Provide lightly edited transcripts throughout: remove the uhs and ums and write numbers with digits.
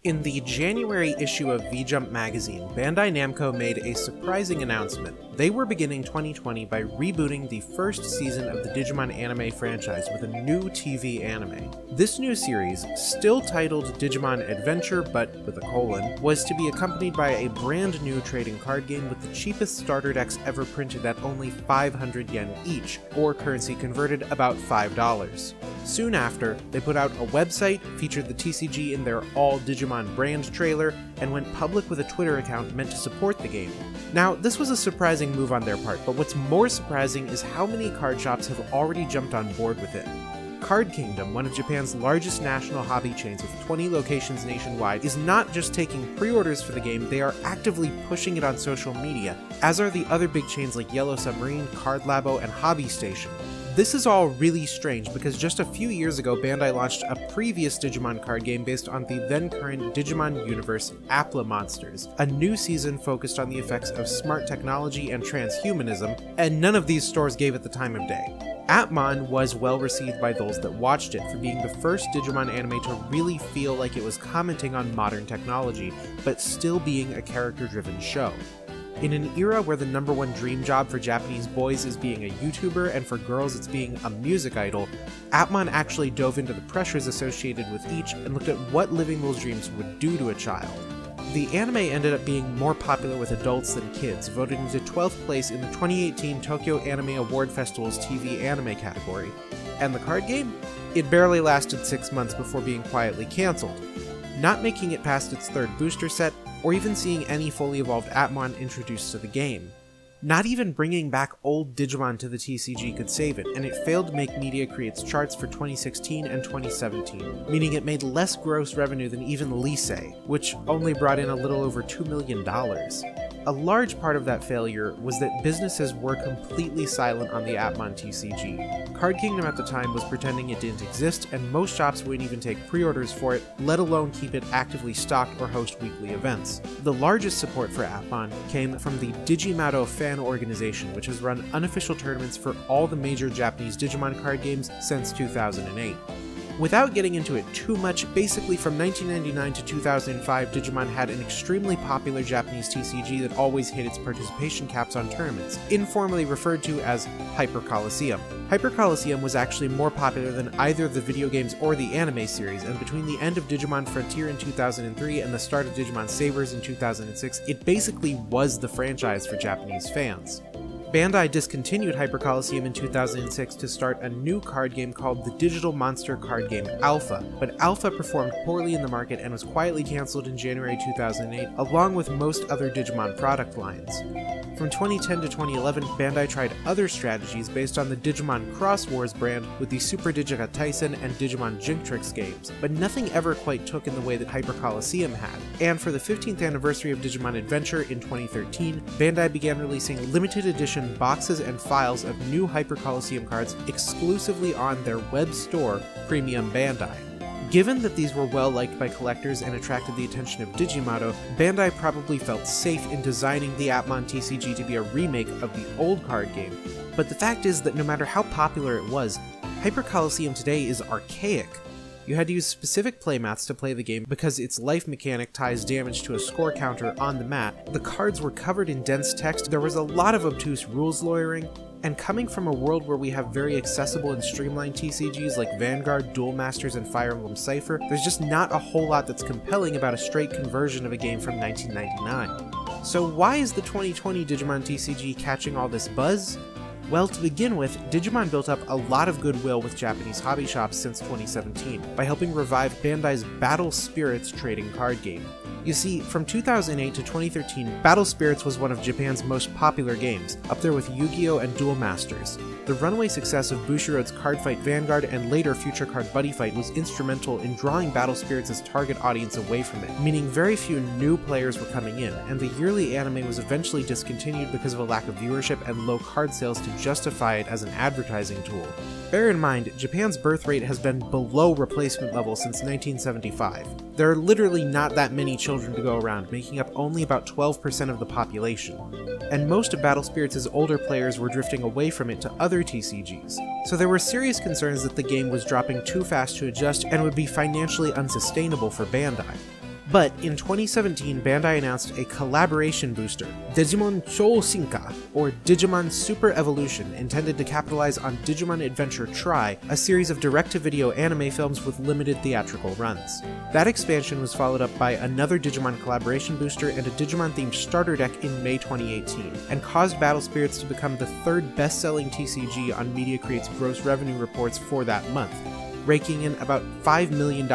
In the January issue of V-Jump magazine, Bandai Namco made a surprising announcement. They were beginning 2020 by rebooting the first season of the Digimon anime franchise with a new TV anime. This new series, still titled Digimon Adventure but with a colon, was to be accompanied by a brand new trading card game with the cheapest starter decks ever printed at only 500 yen each, or currency converted about $5. Soon after, they put out a website, featured the TCG in their all Digimon brand trailer, and went public with a Twitter account meant to support the game. Now, this was a surprising move on their part, but what's more surprising is how many card shops have already jumped on board with it. Card Kingdom, one of Japan's largest national hobby chains with 20 locations nationwide, is not just taking pre-orders for the game, they are actively pushing it on social media, as are the other big chains like Yellow Submarine, Card Labo, and Hobby Station. This is all really strange because just a few years ago Bandai launched a previous Digimon card game based on the then-current Digimon universe Apla Monsters, a new season focused on the effects of smart technology and transhumanism, and none of these stores gave it the time of day. Appmon was well received by those that watched it for being the first Digimon anime to really feel like it was commenting on modern technology, but still being a character-driven show. In an era where the #1 dream job for Japanese boys is being a YouTuber and for girls it's being a music idol, Appmon actually dove into the pressures associated with each and looked at what living those dreams would do to a child. The anime ended up being more popular with adults than kids, voted into 12th place in the 2018 Tokyo Anime Award Festival's TV anime category. And the card game? It barely lasted 6 months before being quietly cancelled, not making it past its third booster set, or even seeing any fully evolved Appmon introduced to the game. Not even bringing back old Digimon to the TCG could save it, and it failed to make Media Create's charts for 2016 and 2017, meaning it made less gross revenue than even Lisei, which only brought in a little over $2 million. A large part of that failure was that businesses were completely silent on the Appmon TCG. Card Kingdom at the time was pretending it didn't exist, and most shops wouldn't even take pre-orders for it, let alone keep it actively stocked or host weekly events. The largest support for Appmon came from the Digimato fan organization, which has run unofficial tournaments for all the major Japanese Digimon card games since 2008. Without getting into it too much, basically from 1999 to 2005, Digimon had an extremely popular Japanese TCG that always hit its participation caps on tournaments, informally referred to as Hyper Coliseum. Hyper Coliseum was actually more popular than either the video games or the anime series, and between the end of Digimon Frontier in 2003 and the start of Digimon Sabers in 2006, it basically was the franchise for Japanese fans. Bandai discontinued Hyper Coliseum in 2006 to start a new card game called the Digital Monster card game Alpha, but Alpha performed poorly in the market and was quietly cancelled in January 2008, along with most other Digimon product lines. From 2010 to 2011, Bandai tried other strategies based on the Digimon Cross Wars brand with the Super Digica Tyson and Digimon Jintrix games, but nothing ever quite took in the way that Hyper Coliseum had. And for the 15th anniversary of Digimon Adventure in 2013, Bandai began releasing limited edition boxes and files of new Hyper Coliseum cards exclusively on their web store, Premium Bandai. Given that these were well liked by collectors and attracted the attention of Digimato, Bandai probably felt safe in designing the Appmon TCG to be a remake of the old card game, but the fact is that no matter how popular it was, Hyper Coliseum today is archaic. You had to use specific playmats to play the game because its life mechanic ties damage to a score counter on the mat, the cards were covered in dense text, there was a lot of obtuse rules lawyering, and coming from a world where we have very accessible and streamlined TCGs like Vanguard, Duel Masters, and Fire Emblem Cypher, there's just not a whole lot that's compelling about a straight conversion of a game from 1999. So why is the 2020 Digimon TCG catching all this buzz? Well, to begin with, Digimon built up a lot of goodwill with Japanese hobby shops since 2017 by helping revive Bandai's Battle Spirits trading card game. You see, from 2008 to 2013, Battle Spirits was one of Japan's most popular games, up there with Yu-Gi-Oh! And Duel Masters. The runaway success of Bushiroad's Card Fight Vanguard and later Future Card Buddy Fight was instrumental in drawing Battle Spirits' target audience away from it, meaning very few new players were coming in, and the yearly anime was eventually discontinued because of a lack of viewership and low card sales to justify it as an advertising tool. Bear in mind, Japan's birth rate has been below replacement level since 1975. There are literally not that many children to go around, making up only about 12% of the population. And most of Battle Spirits' older players were drifting away from it to other TCGs. So there were serious concerns that the game was dropping too fast to adjust and would be financially unsustainable for Bandai. But in 2017, Bandai announced a collaboration booster, Digimon Chousinka, or Digimon Super Evolution, intended to capitalize on Digimon Adventure Tri, a series of direct-to-video anime films with limited theatrical runs. That expansion was followed up by another Digimon collaboration booster and a Digimon-themed starter deck in May 2018, and caused Battle Spirits to become the third best-selling TCG on Media Create's gross revenue reports for that month, raking in about $5 million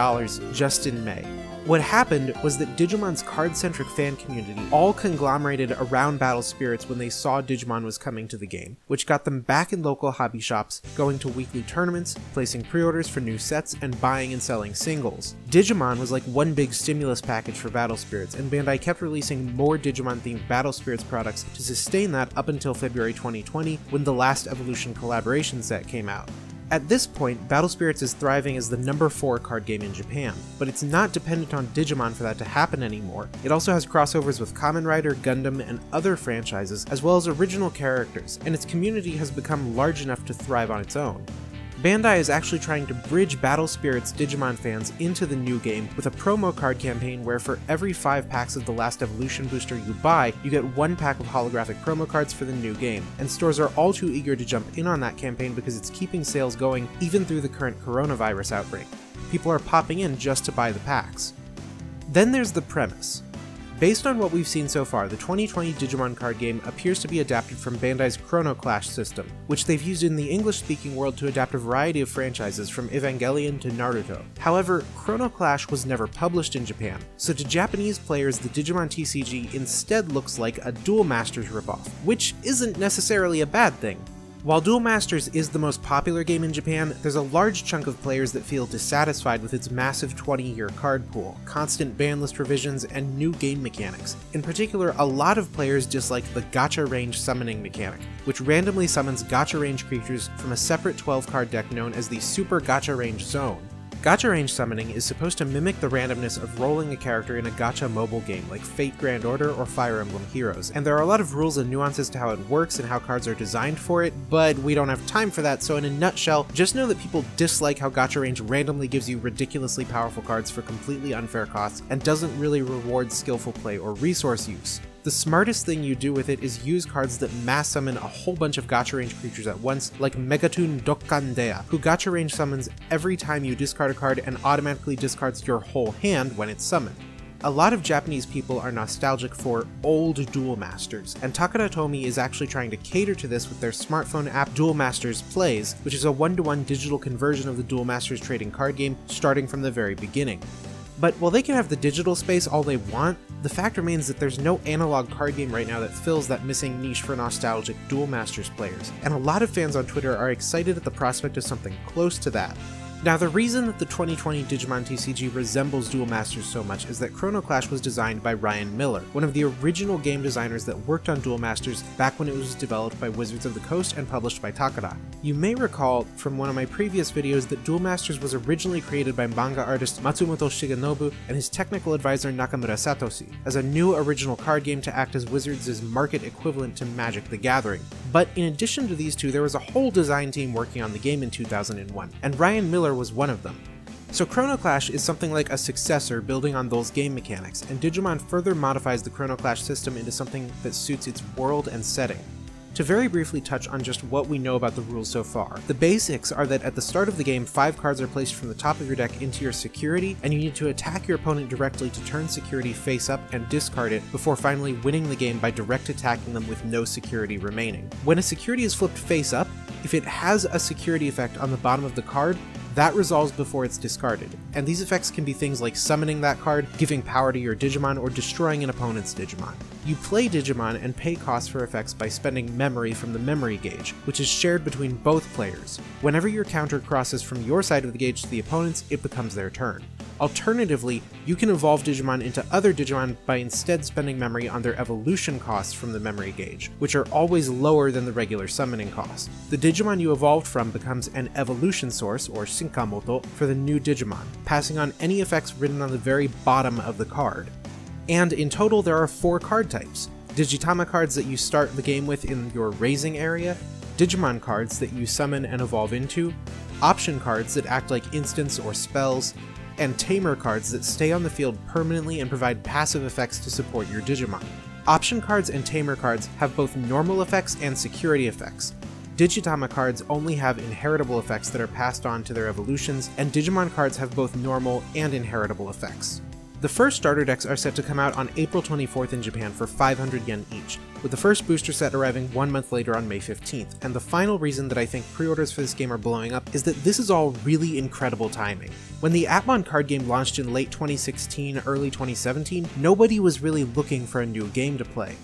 just in May. What happened was that Digimon's card-centric fan community all conglomerated around Battle Spirits when they saw Digimon was coming to the game, which got them back in local hobby shops, going to weekly tournaments, placing pre-orders for new sets, and buying and selling singles. Digimon was like one big stimulus package for Battle Spirits, and Bandai kept releasing more Digimon-themed Battle Spirits products to sustain that up until February 2020, when the last Evolution collaboration set came out. At this point, Battle Spirits is thriving as the #4 card game in Japan, but it's not dependent on Digimon for that to happen anymore. It also has crossovers with Kamen Rider, Gundam, and other franchises, as well as original characters, and its community has become large enough to thrive on its own. Bandai is actually trying to bridge Battle Spirits Digimon fans into the new game with a promo card campaign where for every 5 packs of the last Evolution booster you buy, you get 1 pack of holographic promo cards for the new game, and stores are all too eager to jump in on that campaign because it's keeping sales going even through the current coronavirus outbreak. People are popping in just to buy the packs. Then there's the premise. Based on what we've seen so far, the 2020 Digimon card game appears to be adapted from Bandai's Chrono Clash system, which they've used in the English-speaking world to adapt a variety of franchises from Evangelion to Naruto. However, Chrono Clash was never published in Japan, so to Japanese players the Digimon TCG instead looks like a Duel Masters ripoff, which isn't necessarily a bad thing. While Duel Masters is the most popular game in Japan, there's a large chunk of players that feel dissatisfied with its massive 20-year card pool, constant ban list revisions, and new game mechanics. In particular, a lot of players dislike the Gacha Range summoning mechanic, which randomly summons Gacha Range creatures from a separate 12-card deck known as the Super Gacha Range Zone. Gacha Range summoning is supposed to mimic the randomness of rolling a character in a gacha mobile game like Fate Grand Order or Fire Emblem Heroes, and there are a lot of rules and nuances to how it works and how cards are designed for it, but we don't have time for that, so in a nutshell, just know that people dislike how Gacha Range randomly gives you ridiculously powerful cards for completely unfair costs and doesn't really reward skillful play or resource use. The smartest thing you do with it is use cards that mass summon a whole bunch of Gacha Range creatures at once, like Megatune Dokkandea, who Gacha Range summons every time you discard a card and automatically discards your whole hand when it's summoned. A lot of Japanese people are nostalgic for old Duel Masters, and Takara Tomy is actually trying to cater to this with their smartphone app Duel Masters Plays, which is a one-to-one digital conversion of the Duel Masters trading card game starting from the very beginning. But while they can have the digital space all they want, the fact remains that there's no analog card game right now that fills that missing niche for nostalgic Duel Masters players, and a lot of fans on Twitter are excited at the prospect of something close to that. Now, the reason that the 2020 Digimon TCG resembles Duel Masters so much is that Chrono Clash was designed by Ryan Miller, one of the original game designers that worked on Duel Masters back when it was developed by Wizards of the Coast and published by Takara. You may recall from one of my previous videos that Duel Masters was originally created by manga artist Matsumoto Shigenobu and his technical advisor Nakamura Satoshi, as a new original card game to act as Wizards' market equivalent to Magic the Gathering. But in addition to these two, there was a whole design team working on the game in 2001, and Ryan Miller was one of them. So Chrono Clash is something like a successor building on those game mechanics, and Digimon further modifies the Chrono Clash system into something that suits its world and setting. To very briefly touch on just what we know about the rules so far, the basics are that at the start of the game, 5 cards are placed from the top of your deck into your security, and you need to attack your opponent directly to turn security face up and discard it before finally winning the game by direct attacking them with no security remaining. When a security is flipped face up, if it has a security effect on the bottom of the card, that resolves before it's discarded, and these effects can be things like summoning that card, giving power to your Digimon, or destroying an opponent's Digimon. You play Digimon and pay costs for effects by spending memory from the memory gauge, which is shared between both players. Whenever your counter crosses from your side of the gauge to the opponent's, it becomes their turn. Alternatively, you can evolve Digimon into other Digimon by instead spending memory on their evolution costs from the memory gauge, which are always lower than the regular summoning cost. The Digimon you evolved from becomes an evolution source, or Shinkamoto, for the new Digimon, passing on any effects written on the very bottom of the card. And in total there are 4 card types: Digitama cards that you start the game with in your raising area, Digimon cards that you summon and evolve into, option cards that act like instants or spells, and Tamer cards that stay on the field permanently and provide passive effects to support your Digimon. Option cards and Tamer cards have both normal effects and security effects. Digitama cards only have inheritable effects that are passed on to their evolutions, and Digimon cards have both normal and inheritable effects. The first starter decks are set to come out on April 24th in Japan for 500 yen each, with the first booster set arriving 1 month later on May 15th, and the final reason that I think pre-orders for this game are blowing up is that this is all really incredible timing. When the Atmon card game launched in late 2016, early 2017, nobody was really looking for a new game to play.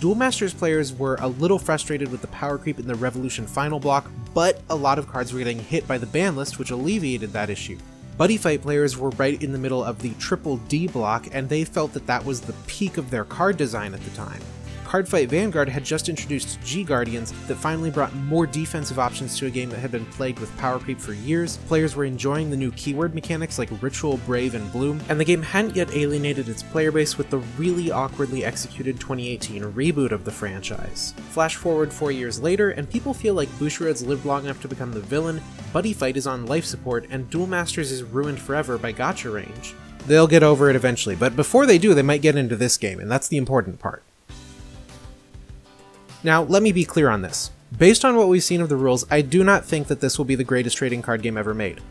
Duel Masters players were a little frustrated with the power creep in the Revolution final block, but a lot of cards were getting hit by the ban list, which alleviated that issue. Buddy Fight players were right in the middle of the Triple D block, and they felt that that was the peak of their card design at the time. Cardfight Vanguard had just introduced G-Guardians that finally brought more defensive options to a game that had been plagued with power creep for years. Players were enjoying the new keyword mechanics like Ritual, Brave, and Bloom, and the game hadn't yet alienated its player base with the really awkwardly executed 2018 reboot of the franchise. Flash forward 4 years later, and people feel like Bushiroad's lived long enough to become the villain, Buddy Fight is on life support, and Duel Masters is ruined forever by gacha range. They'll get over it eventually, but before they do, they might get into this game, and that's the important part. Now, let me be clear on this. Based on what we've seen of the rules, I do not think that this will be the greatest trading card game ever made.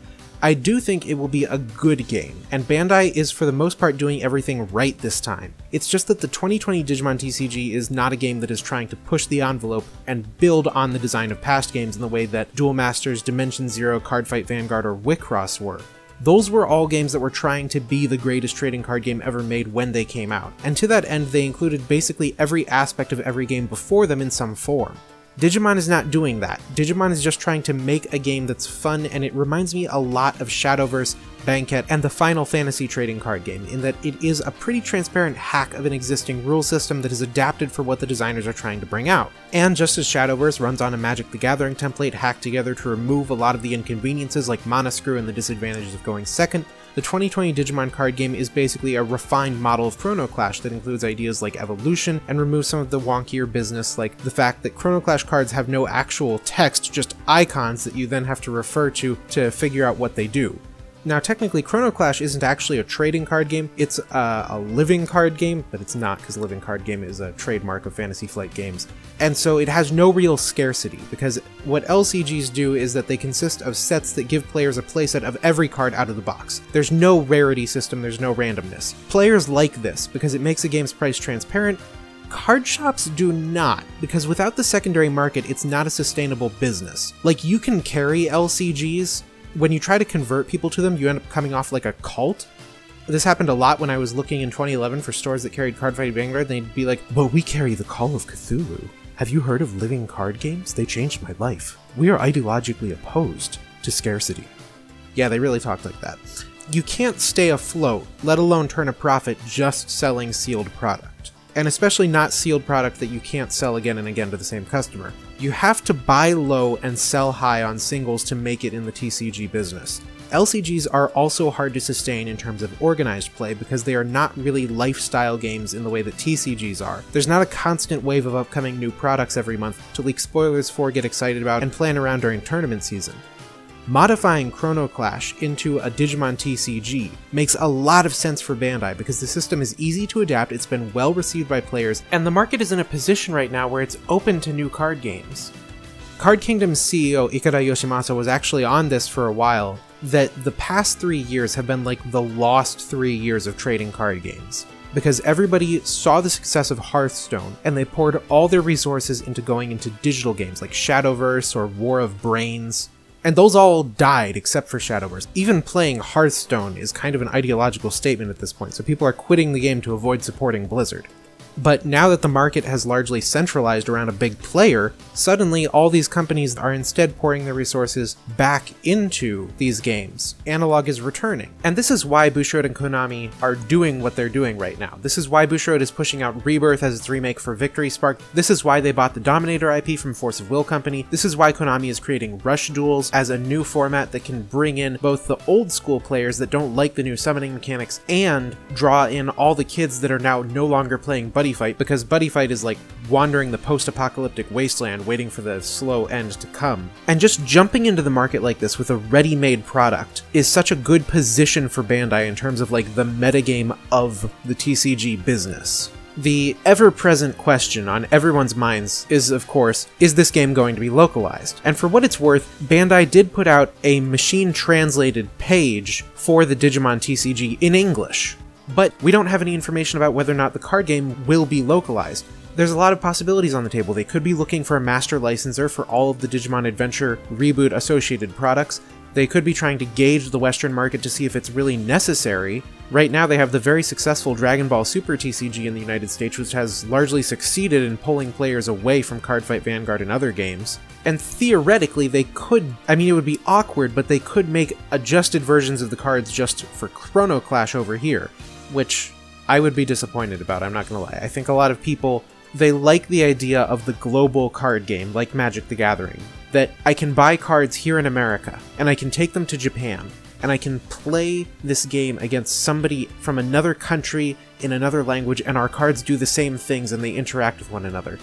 I do think it will be a good game, and Bandai is for the most part doing everything right this time. It's just that the 2020 Digimon TCG is not a game that is trying to push the envelope and build on the design of past games in the way that Duel Masters, Dimension Zero, Cardfight Vanguard, or Wicross were. Those were all games that were trying to be the greatest trading card game ever made when they came out, and to that end they included basically every aspect of every game before them in some form. Digimon is not doing that. Digimon is just trying to make a game that's fun, and it reminds me a lot of Shadowverse, Banquet, and the Final Fantasy trading card game, in that it is a pretty transparent hack of an existing rule system that is adapted for what the designers are trying to bring out. And just as Shadowverse runs on a Magic the Gathering template hacked together to remove a lot of the inconveniences like Mana Screw and the disadvantages of going second, the 2020 Digimon card game is basically a refined model of Chrono Clash that includes ideas like evolution and removes some of the wonkier business like the fact that Chrono Clash cards have no actual text, just icons that you then have to refer to figure out what they do. Now technically Chrono Clash isn't actually a trading card game, it's a living card game, but it's not because living card game is a trademark of Fantasy Flight Games. And so it has no real scarcity, because what LCGs do is that they consist of sets that give players a playset of every card out of the box. There's no rarity system, there's no randomness. Players like this because it makes a game's price transparent. Card shops do not, because without the secondary market it's not a sustainable business. Like, you can carry LCGs, when you try to convert people to them, you end up coming off like a cult. This happened a lot when I was looking in 2011 for stores that carried Cardfight Vanguard. They'd be like, "But we carry the Call of Cthulhu. Have you heard of living card games? They changed my life. We are ideologically opposed to scarcity." Yeah, they really talked like that. You can't stay afloat, let alone turn a profit, just selling sealed product. And especially not sealed product that you can't sell again and again to the same customer. You have to buy low and sell high on singles to make it in the TCG business. LCGs are also hard to sustain in terms of organized play because they are not really lifestyle games in the way that TCGs are. There's not a constant wave of upcoming new products every month to leak spoilers for, get excited about, and plan around during tournament season. Modifying Chrono Clash into a Digimon TCG makes a lot of sense for Bandai because the system is easy to adapt, it's been well received by players, and the market is in a position right now where it's open to new card games. Card Kingdom's CEO Ikeda Yoshimasa was actually on this for a while, that the past 3 years have been like the lost 3 years of trading card games. Because everybody saw the success of Hearthstone, and they poured all their resources into going into digital games like Shadowverse or War of Brains. And those all died except for Shadowverse. Even playing Hearthstone is kind of an ideological statement at this point, so people are quitting the game to avoid supporting Blizzard. But now that the market has largely centralized around a big player, suddenly all these companies are instead pouring their resources back into these games. Analog is returning. And this is why Bushiroad and Konami are doing what they're doing right now. This is why Bushiroad is pushing out Rebirth as its remake for Victory Spark. This is why they bought the Dominator IP from Force of Will Company. This is why Konami is creating Rush Duels as a new format that can bring in both the old school players that don't like the new summoning mechanics and draw in all the kids that are now no longer playing Buddy Buddy Fight, because Buddy Fight is like wandering the post-apocalyptic wasteland waiting for the slow end to come. And just jumping into the market like this with a ready-made product is such a good position for Bandai in terms of like the metagame of the TCG business. The ever-present question on everyone's minds is, of course, is this game going to be localized? And for what it's worth, Bandai did put out a machine-translated page for the Digimon TCG in English. But we don't have any information about whether or not the card game will be localized. There's a lot of possibilities on the table. They could be looking for a master licensor for all of the Digimon Adventure Reboot associated products. They could be trying to gauge the Western market to see if it's really necessary. Right now they have the very successful Dragon Ball Super TCG in the United States, which has largely succeeded in pulling players away from Cardfight Vanguard and other games. And theoretically they could, I mean it would be awkward, but they could make adjusted versions of the cards just for Chrono Clash over here, which I would be disappointed about, I'm not gonna lie. I think a lot of people, they like the idea of the global card game, like Magic the Gathering, that I can buy cards here in America, and I can take them to Japan, and I can play this game against somebody from another country in another language, and our cards do the same things and they interact with one another.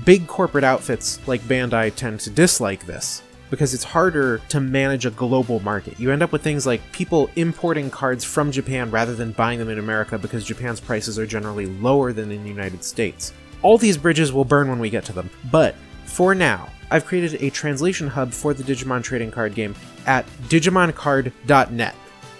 Big corporate outfits like Bandai tend to dislike this, because it's harder to manage a global market. You end up with things like people importing cards from Japan rather than buying them in America because Japan's prices are generally lower than in the United States. All these bridges will burn when we get to them, but for now, I've created a translation hub for the Digimon trading card game at digimoncard.net,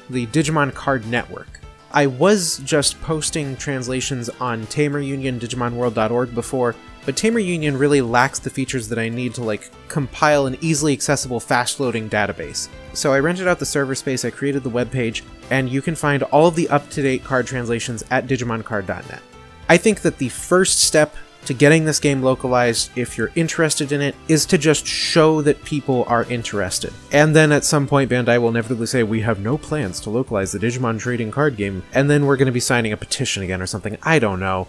the Digimon Card Network. I was just posting translations on Tamer Union, digimonworld.org before, but Tamer Union really lacks the features that I need to like compile an easily accessible fast-loading database. So I rented out the server space, I created the webpage, and you can find all of the up-to-date card translations at digimoncard.net. I think that the first step to getting this game localized, if you're interested in it, is to just show that people are interested. And then at some point Bandai will inevitably say, we have no plans to localize the Digimon trading card game, and then we're going to be signing a petition again or something, I don't know.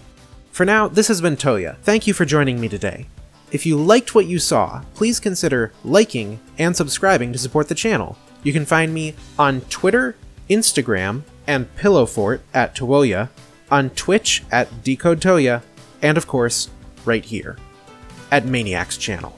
For now, this has been Toya. Thank you for joining me today. If you liked what you saw, please consider liking and subscribing to support the channel. You can find me on Twitter, Instagram, and Pillowfort at Toya, on Twitch at DecodeToya, and of course, right here, at Maniac's channel.